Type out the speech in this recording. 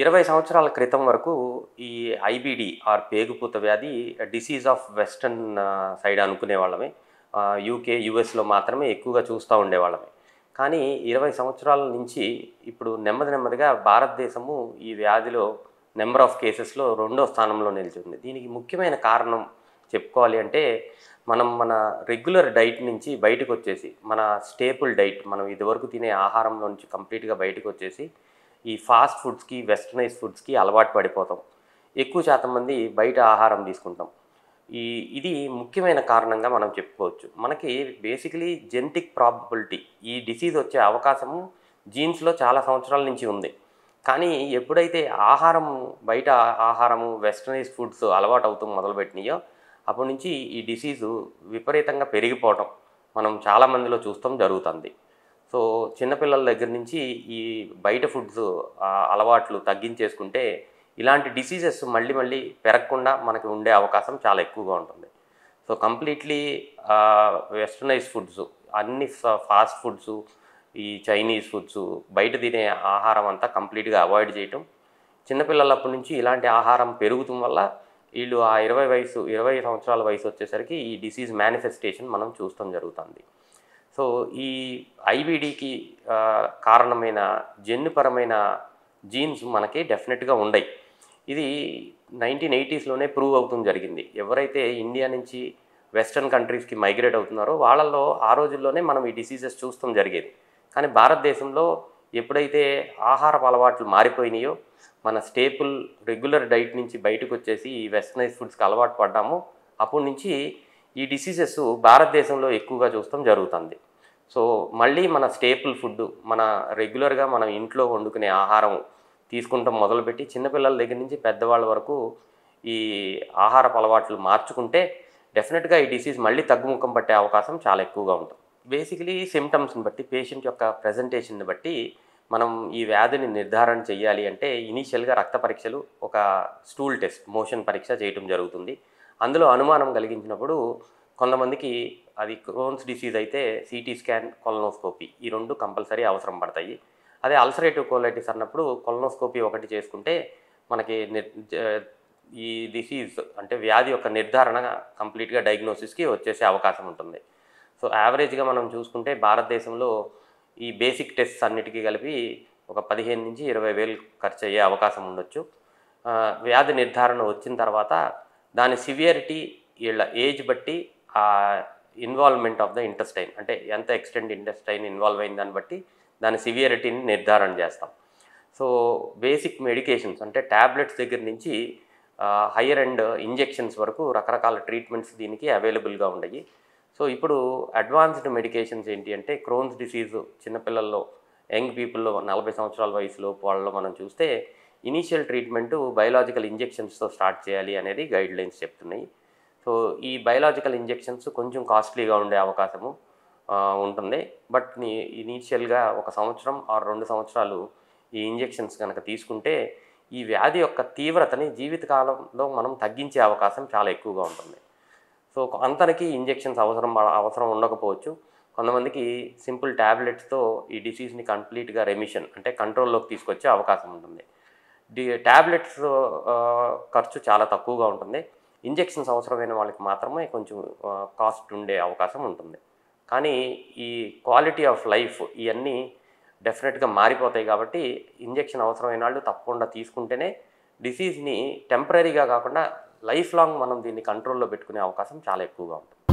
20 సంవత్సరాల క్రితం వరకు ఈ ఐబీడీ ఆర్ పేగుపూత వ్యాధి డిసీజ్ ఆఫ్ వెస్టర్న్ సైడ్ అనుకునేవాళ్ళమే. యూకే, యూఎస్లో మాత్రమే ఎక్కువగా చూస్తూ ఉండేవాళ్ళమే. కానీ 20 సంవత్సరాల నుంచి ఇప్పుడు నెమ్మదిగా భారతదేశము ఈ వ్యాధిలో నెంబర్ ఆఫ్ కేసెస్లో రెండో స్థానంలో నిలిచింది. దీనికి ముఖ్యమైన కారణం చెప్పుకోవాలి అంటే మన రెగ్యులర్ డైట్ నుంచి బయటకు వచ్చేసి, మన స్టేపుల్ డైట్, మనం ఇదివరకు తినే ఆహారంలో నుంచి కంప్లీట్గా బయటకు వచ్చేసి ఈ ఫాస్ట్ ఫుడ్స్కి, వెస్టర్నైజ్ ఫుడ్స్కి అలవాటు పడిపోతాం. ఎక్కువ శాతం మంది బయట ఆహారం తీసుకుంటాం. ఇది ముఖ్యమైన కారణంగా మనం చెప్పుకోవచ్చు. మనకి బేసికలీ జెనెటిక్ ప్రాబబిలిటీ ఈ డిసీజ్ వచ్చే అవకాశము జీన్స్లో చాలా సంవత్సరాల నుంచి ఉంది. కానీ ఎప్పుడైతే బయట ఆహారము, వెస్టర్నైజ్ ఫుడ్స్ అలవాటు అవుతూ మొదలుపెట్టినాయో అప్పటి నుంచి ఈ డిసీజు విపరీతంగా పెరిగిపోవటం మనం చాలామందిలో చూస్తాం జరుగుతుంది. సో చిన్నపిల్లల దగ్గర నుంచి ఈ బయట ఫుడ్స్ అలవాట్లు తగ్గించేసుకుంటే ఇలాంటి డిసీజెస్ మళ్ళీ పెరగకుండా మనకి ఉండే అవకాశం చాలా ఎక్కువగా ఉంటుంది. సో కంప్లీట్లీ వెస్టర్నైజ్ ఫుడ్స్, అన్ని ఫాస్ట్ ఫుడ్స్, ఈ చైనీస్ ఫుడ్స్, బయట తినే ఆహారం అంతా కంప్లీట్గా అవాయిడ్ చేయటం. చిన్నపిల్లలప్పటి నుంచి ఇలాంటి ఆహారం పెరుగుతం వల్ల వీళ్ళు ఆ 20 సంవత్సరాల వయసు వచ్చేసరికి ఈ డిసీజ్ మేనిఫెస్టేషన్ మనం చూస్తాం జరుగుతుంది. సో ఈ ఐబీడీకి కారణమైన జన్యుపరమైన జీన్స్ మనకి డెఫినెట్గా ఉన్నాయి. ఇది 1980స్లోనే ప్రూవ్ అవుతుంది జరిగింది. ఎవరైతే ఇండియా నుంచి వెస్టర్న్ కంట్రీస్కి మైగ్రేట్ అవుతున్నారో వాళ్ళల్లో ఆ రోజుల్లోనే మనం ఈ డిసీజెస్ చూస్తాం జరిగేది. కానీ భారతదేశంలో ఎప్పుడైతే ఆహారపు అలవాట్లు మారిపోయినాయో, మన స్టేపుల్ రెగ్యులర్ డైట్ నుంచి బయటకు వచ్చేసి ఈ వెస్టర్నైజ్ ఫుడ్స్కి అలవాటు పడ్డాము, అప్పటి నుంచి ఈ డిసీజెస్ భారతదేశంలో ఎక్కువగా చూస్తాం జరుగుతుంది. సో మళ్ళీ మన స్టేపుల్ ఫుడ్, మన రెగ్యులర్గా మనం ఇంట్లో వండుకునే ఆహారం తీసుకుంటాం మొదలుపెట్టి చిన్నపిల్లల దగ్గర నుంచి పెద్దవాళ్ళ వరకు ఈ ఆహారపు అలవాట్లు మార్చుకుంటే డెఫినెట్గా ఈ డిసీజ్ మళ్ళీ తగ్గుముఖం పట్టే అవకాశం చాలా ఎక్కువగా ఉంటుంది. బేసికలీ సిమ్టమ్స్ని బట్టి, పేషెంట్ యొక్క ప్రజెంటేషన్ని బట్టి మనం ఈ వ్యాధిని నిర్ధారణ చేయాలి అంటే ఇనీషియల్గా రక్త పరీక్షలు, ఒక స్టూల్ టెస్ట్, మోషన్ పరీక్ష చేయటం జరుగుతుంది. అందులో అనుమానం కలిగించినప్పుడు కొంతమందికి అది క్రోన్స్ డిసీజ్ అయితే సిటీ స్కాన్, కొలనోస్కోపీ ఈ రెండు కంపల్సరీ అవసరం పడతాయి. అదే అల్సరేటివ్ కోలైటిస్ అన్నప్పుడు కొలనోస్కోపీ ఒకటి చేసుకుంటే మనకి ఈ డిసీజ్ అంటే వ్యాధి యొక్క నిర్ధారణ కంప్లీట్గా డయాగ్నోసిస్కి వచ్చేసే అవకాశం ఉంటుంది. సో యావరేజ్గా మనం చూసుకుంటే భారతదేశంలో ఈ బేసిక్ టెస్ట్స్ అన్నిటికీ కలిపి ఒక 15 నుంచి 20,000 ఖర్చు అయ్యే అవకాశం ఉండొచ్చు. వ్యాధి నిర్ధారణ వచ్చిన తర్వాత దాని సివియరిటీ, వీళ్ళ ఏజ్ బట్టి ఆ ఇన్వాల్వ్మెంట్ ఆఫ్ ద ఇంటెస్టైన్, అంటే ఎంత ఎక్స్టెంట్ ఇంటెస్టైన్ ఇన్వాల్వ్ అయిన దాన్ని బట్టి దాని సివియరిటీని నిర్ధారణ చేస్తాం. సో బేసిక్ మెడికేషన్స్ అంటే ట్యాబ్లెట్స్ దగ్గర నుంచి హయ్యర్ అండ్ ఇంజెక్షన్స్ వరకు రకరకాల ట్రీట్మెంట్స్ దీనికి అవైలబుల్గా ఉన్నాయి. సో ఇప్పుడు అడ్వాన్స్డ్ మెడికేషన్స్ ఏంటి అంటే క్రోన్స్ డిసీజు చిన్నపిల్లల్లో, యంగ్ పీపుల్లో 40 సంవత్సరాల వయసులో వాళ్ళలో మనం చూస్తే ఇనీషియల్ ట్రీట్మెంటు బయోలాజికల్ ఇంజెక్షన్స్తో స్టార్ట్ చేయాలి అనేది గైడ్లైన్స్ చెప్తున్నాయి. సో ఈ బయోలాజికల్ ఇంజెక్షన్స్ కొంచెం కాస్ట్లీగా ఉండే అవకాశము ఉంటుంది. బట్ ఇనీషియల్గా 1 సంవత్సరం ఆర్ 2 సంవత్సరాలు ఈ ఇంజెక్షన్స్ కనుక తీసుకుంటే ఈ వ్యాధి యొక్క తీవ్రతని జీవితకాలంలో మనం తగ్గించే అవకాశం చాలా ఎక్కువగా ఉంటుంది. సో అంతనికి ఇంజెక్షన్స్ అవసరం ఉండకపోవచ్చు. కొంతమందికి సింపుల్ ట్యాబ్లెట్స్తో ఈ డిసీజ్ని కంప్లీట్గా రెమిషన్ అంటే కంట్రోల్లోకి తీసుకొచ్చే అవకాశం ఉంటుంది. ట్యాబ్లెట్స్ ఖర్చు చాలా తక్కువగా ఉంటుంది. ఇంజెక్షన్స్ అవసరమైన వాళ్ళకి మాత్రమే కొంచెం కాస్ట్ ఉండే అవకాశం ఉంటుంది. కానీ ఈ క్వాలిటీ ఆఫ్ లైఫ్ ఇవన్నీ డెఫినెట్గా మారిపోతాయి. కాబట్టి ఇంజెక్షన్ అవసరమైన వాళ్ళు తప్పకుండా తీసుకుంటేనే డిసీజ్ని టెంపరీగా కాకుండా లైఫ్ లాంగ్ మనం దీన్ని కంట్రోల్లో పెట్టుకునే అవకాశం చాలా ఎక్కువగా ఉంటుంది.